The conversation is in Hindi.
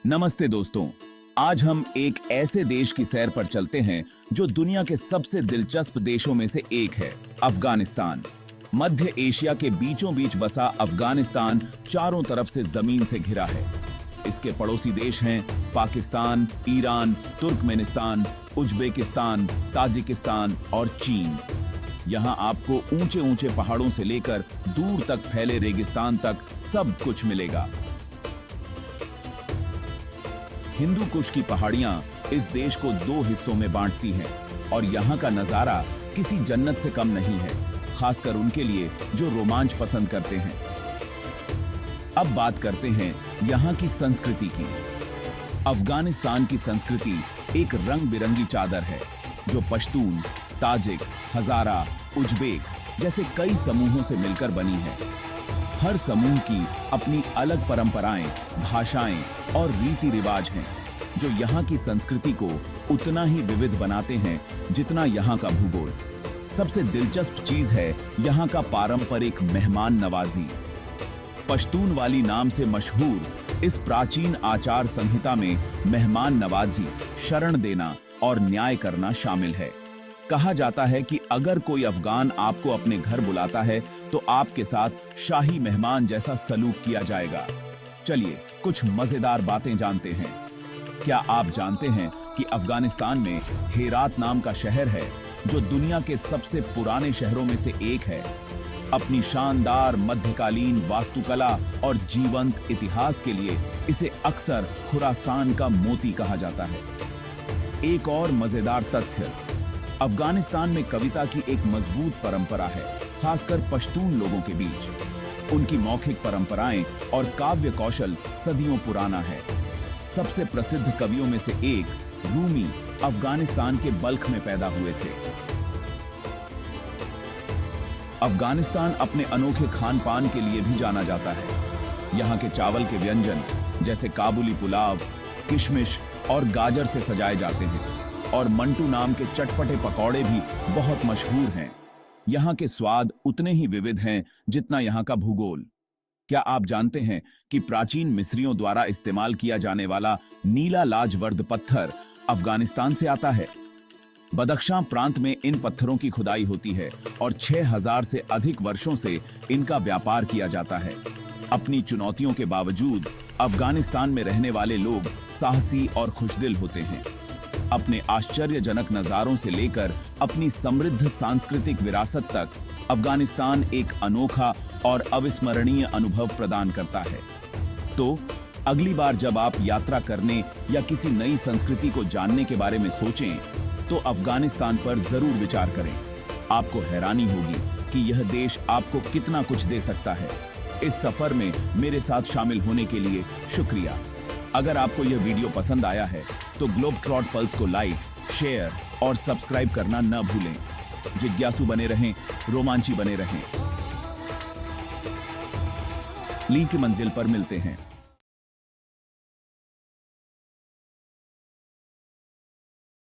नमस्ते दोस्तों। आज हम एक ऐसे देश की सैर पर चलते हैं जो दुनिया के सबसे दिलचस्प देशों में से एक है, अफगानिस्तान। मध्य एशिया के बीचों बीच बसा अफगानिस्तान चारों तरफ से जमीन से घिरा है। इसके पड़ोसी देश हैं Pakistan, Iran, Turkmenistan, Uzbekistan, Tajikistan और चीन। यहाँ आपको ऊंचे ऊंचे पहाड़ों से लेकर दूर तक फैले रेगिस्तान तक सब कुछ मिलेगा। हिंदू कुश की पहाड़ियां इस देश को दो हिस्सों में बांटती हैं और यहाँ का नजारा किसी जन्नत से कम नहीं है, खासकर उनके लिए जो रोमांच पसंद करते हैं। अब बात करते हैं यहाँ की संस्कृति की। अफगानिस्तान की संस्कृति एक रंग बिरंगी चादर है जो पश्तून, ताजिक, हजारा, उज्बेक जैसे कई समूहों से मिलकर बनी है। हर समूह की अपनी अलग परंपराएं, भाषाएं और रीति रिवाज हैं जो यहाँ की संस्कृति को उतना ही विविध बनाते हैं जितना यहाँ का भूगोल। सबसे दिलचस्प चीज है यहाँ का पारंपरिक मेहमान नवाजी। पश्तून वाली नाम से मशहूर इस प्राचीन आचार संहिता में मेहमान नवाजी, शरण देना और न्याय करना शामिल है। कहा जाता है कि अगर कोई अफगान आपको अपने घर बुलाता है तो आपके साथ शाही मेहमान जैसा सलूक किया जाएगा। चलिए कुछ मजेदार बातें जानते हैं। क्या आप जानते हैं कि अफगानिस्तान में हेरात नाम का शहर है जो दुनिया के सबसे पुराने शहरों में से एक है। अपनी शानदार मध्यकालीन वास्तुकला और जीवंत इतिहास के लिए इसे अक्सर खुरासान का मोती कहा जाता है। एक और मजेदार तथ्य, अफगानिस्तान में कविता की एक मजबूत परंपरा है, खासकर पश्तून लोगों के बीच। उनकी मौखिक परंपराएं और काव्य कौशल सदियों पुराना है। सबसे प्रसिद्ध कवियों में से एक रूमी अफगानिस्तान के बल्ख में पैदा हुए थे। अफगानिस्तान अपने अनोखे खान पान के लिए भी जाना जाता है। यहाँ के चावल के व्यंजन जैसे काबुली पुलाव, किशमिश और गाजर से सजाए जाते हैं और मंटू नाम के चटपटे पकौड़े भी बहुत मशहूर हैं। यहाँ के स्वाद उतने ही विविध हैं जितना यहाँ का भूगोल। क्या आप जानते हैं कि प्राचीन मिस्रियों द्वारा इस्तेमाल किया जाने वाला नीला लाजवर्द पत्थर अफगानिस्तान से आता है? बदख्शां प्रांत में इन पत्थरों की खुदाई होती है और 6000 से अधिक वर्षों से इनका व्यापार किया जाता है। अपनी चुनौतियों के बावजूद अफगानिस्तान में रहने वाले लोग साहसी और खुशदिल होते हैं। अपने आश्चर्यजनक नजारों से लेकर अपनी समृद्ध सांस्कृतिक विरासत तक अफगानिस्तान एक अनोखा और अविस्मरणीय अनुभव प्रदान करता है। तो अगली बार जब आप यात्रा करने या किसी नई संस्कृति को जानने के बारे में सोचें, तो अफगानिस्तान पर जरूर विचार करें। आपको हैरानी होगी कि यह देश आपको कितना कुछ दे सकता है। इस सफर में मेरे साथ शामिल होने के लिए शुक्रिया। अगर आपको यह वीडियो पसंद आया है तो ग्लोब ट्रॉट पल्स को लाइक, शेयर और सब्सक्राइब करना न भूलें। जिज्ञासु बने रहें, रोमांची बने रहें। ली की मंजिल पर मिलते हैं।